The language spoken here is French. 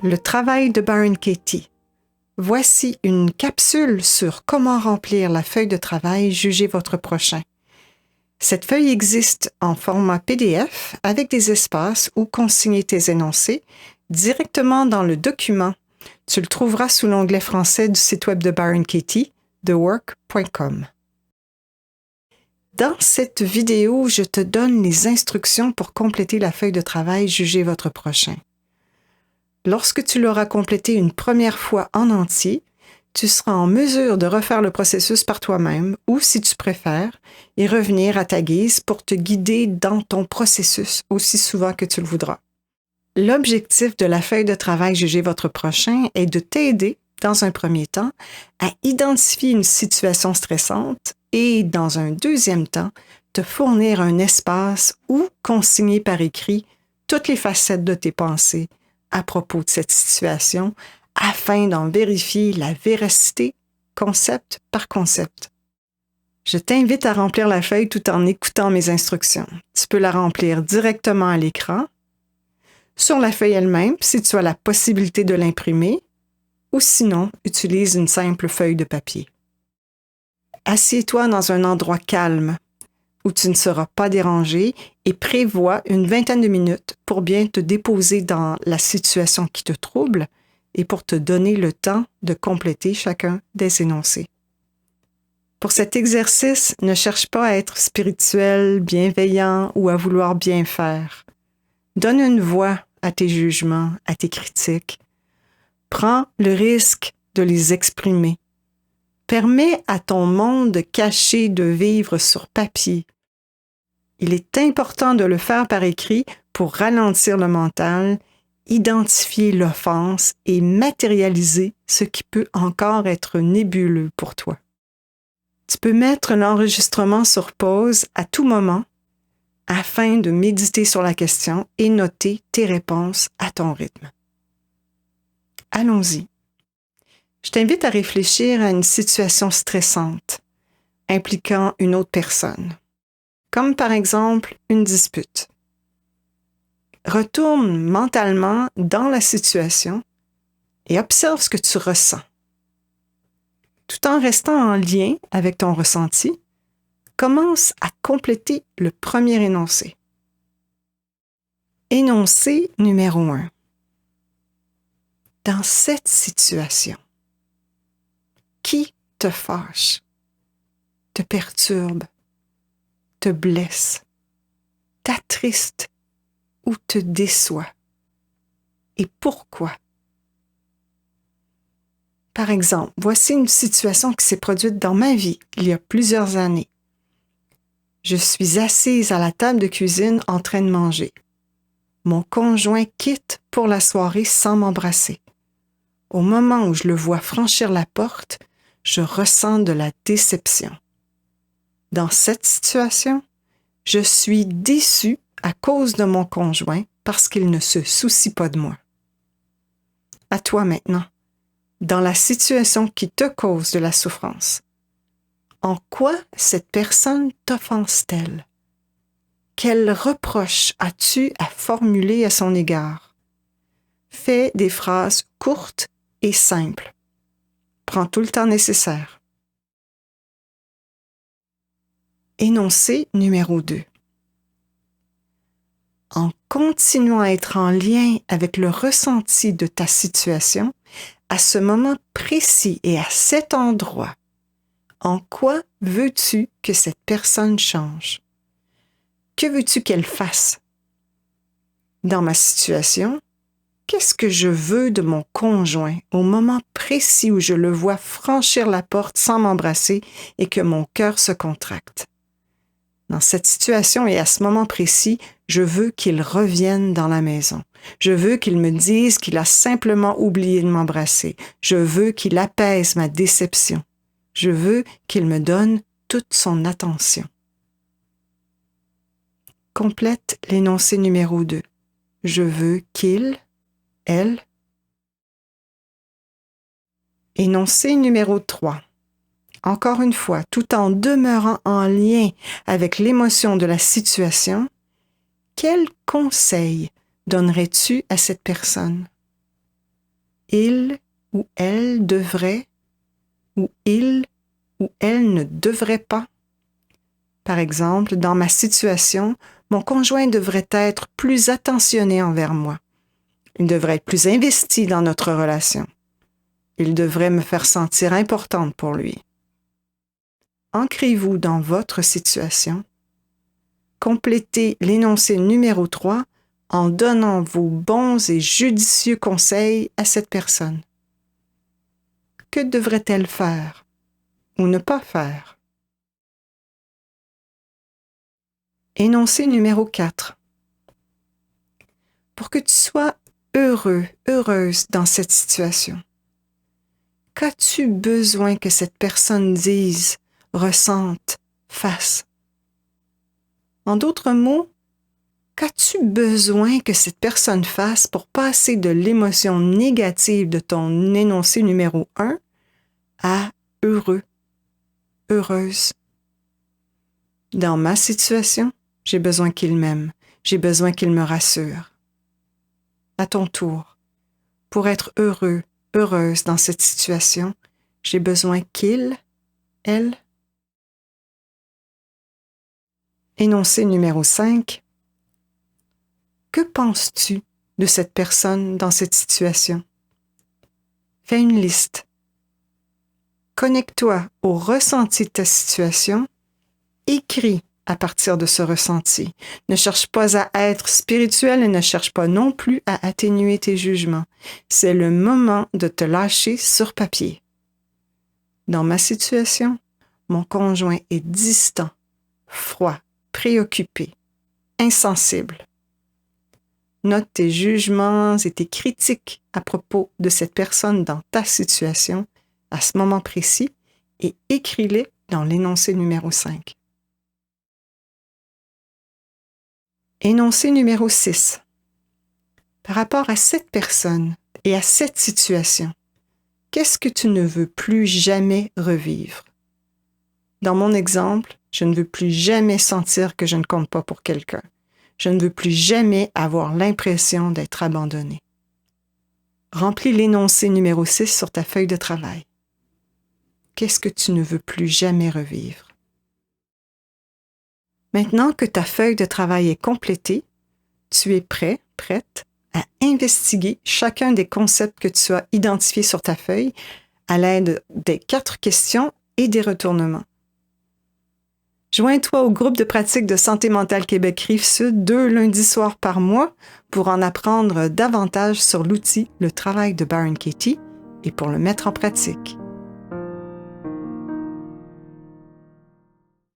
Le travail de Byron Katie. Voici une capsule sur comment remplir la feuille de travail « Jugez votre prochain ». Cette feuille existe en format PDF avec des espaces où consigner tes énoncés directement dans le document. Tu le trouveras sous l'onglet français du site web de Byron Katie, thework.com. Dans cette vidéo, je te donne les instructions pour compléter la feuille de travail « Jugez votre prochain ». Lorsque tu l'auras complété une première fois en entier, tu seras en mesure de refaire le processus par toi-même ou, si tu préfères, y revenir à ta guise pour te guider dans ton processus aussi souvent que tu le voudras. L'objectif de la feuille de travail Jugez votre prochain est de t'aider, dans un premier temps, à identifier une situation stressante et, dans un deuxième temps, te fournir un espace où consigner par écrit toutes les facettes de tes pensées à propos de cette situation afin d'en vérifier la véracité concept par concept. Je t'invite à remplir la feuille tout en écoutant mes instructions. Tu peux la remplir directement à l'écran, sur la feuille elle-même si tu as la possibilité de l'imprimer, ou sinon, utilise une simple feuille de papier. Assieds-toi dans un endroit calme où tu ne seras pas dérangé et prévois une vingtaine de minutes pour bien te déposer dans la situation qui te trouble et pour te donner le temps de compléter chacun des énoncés. Pour cet exercice, ne cherche pas à être spirituel, bienveillant ou à vouloir bien faire. Donne une voix à tes jugements, à tes critiques. Prends le risque de les exprimer. Permets à ton monde caché de vivre sur papier. Il est important de le faire par écrit pour ralentir le mental, identifier l'offense et matérialiser ce qui peut encore être nébuleux pour toi. Tu peux mettre l'enregistrement sur pause à tout moment afin de méditer sur la question et noter tes réponses à ton rythme. Allons-y. Je t'invite à réfléchir à une situation stressante impliquant une autre personne, comme par exemple une dispute. Retourne mentalement dans la situation et observe ce que tu ressens. Tout en restant en lien avec ton ressenti, commence à compléter le premier énoncé. Énoncé numéro 1. Dans cette situation, qui te fâche, te perturbe, te blesse, t'attriste ou te déçoit? Et pourquoi? Par exemple, voici une situation qui s'est produite dans ma vie il y a plusieurs années. Je suis assise à la table de cuisine en train de manger. Mon conjoint quitte pour la soirée sans m'embrasser. Au moment où je le vois franchir la porte, je ressens de la déception. Dans cette situation, je suis déçue à cause de mon conjoint parce qu'il ne se soucie pas de moi. À toi maintenant, dans la situation qui te cause de la souffrance, en quoi cette personne t'offense-t-elle? Quel reproche as-tu à formuler à son égard? Fais des phrases courtes et simples. Prends tout le temps nécessaire. Énoncé numéro 2. En continuant à être en lien avec le ressenti de ta situation, à ce moment précis et à cet endroit, en quoi veux-tu que cette personne change? Que veux-tu qu'elle fasse? Dans ma situation, qu'est-ce que je veux de mon conjoint au moment précis où je le vois franchir la porte sans m'embrasser et que mon cœur se contracte? Dans cette situation et à ce moment précis, je veux qu'il revienne dans la maison. Je veux qu'il me dise qu'il a simplement oublié de m'embrasser. Je veux qu'il apaise ma déception. Je veux qu'il me donne toute son attention. Complète l'énoncé numéro 2. Je veux qu'il, elle. Énoncé numéro 3. Encore une fois, tout en demeurant en lien avec l'émotion de la situation, quel conseil donnerais-tu à cette personne? il ou elle devrait ou il ou elle ne devrait pas. Par exemple, dans ma situation, mon conjoint devrait être plus attentionné envers moi. Il devrait être plus investi dans notre relation. Il devrait me faire sentir importante pour lui. Ancrez-vous dans votre situation. Complétez l'énoncé numéro 3 en donnant vos bons et judicieux conseils à cette personne. Que devrait-elle faire ou ne pas faire? Énoncé numéro 4. Pour que tu sois heureux, heureuse dans cette situation, qu'as-tu besoin que cette personne dise, ressente, fasse? En d'autres mots, qu'as-tu besoin que cette personne fasse pour passer de l'émotion négative de ton énoncé numéro 1 à heureux, heureuse? Dans ma situation, j'ai besoin qu'il m'aime, j'ai besoin qu'il me rassure. À ton tour, pour être heureux, heureuse dans cette situation, j'ai besoin qu'il, elle. Énoncé numéro 5. Que penses-tu de cette personne dans cette situation? Fais une liste. Connecte-toi au ressenti de ta situation. Écris à partir de ce ressenti. Ne cherche pas à être spirituel et ne cherche pas non plus à atténuer tes jugements. C'est le moment de te lâcher sur papier. Dans ma situation, mon conjoint est distant, froid, préoccupé, insensible. Note tes jugements et tes critiques à propos de cette personne dans ta situation à ce moment précis et écris-les dans l'énoncé numéro 5. Énoncé numéro 6. Par rapport à cette personne et à cette situation, qu'est-ce que tu ne veux plus jamais revivre? Dans mon exemple, je ne veux plus jamais sentir que je ne compte pas pour quelqu'un. Je ne veux plus jamais avoir l'impression d'être abandonné. Remplis l'énoncé numéro 6 sur ta feuille de travail. Qu'est-ce que tu ne veux plus jamais revivre? Maintenant que ta feuille de travail est complétée, tu es prêt, prête à investiguer chacun des concepts que tu as identifiés sur ta feuille à l'aide des 4 questions et des retournements. Joins-toi au groupe de pratique de Santé mentale Québec Rive-Sud 2 lundis soirs par mois pour en apprendre davantage sur l'outil Le travail de Byron Katie et pour le mettre en pratique.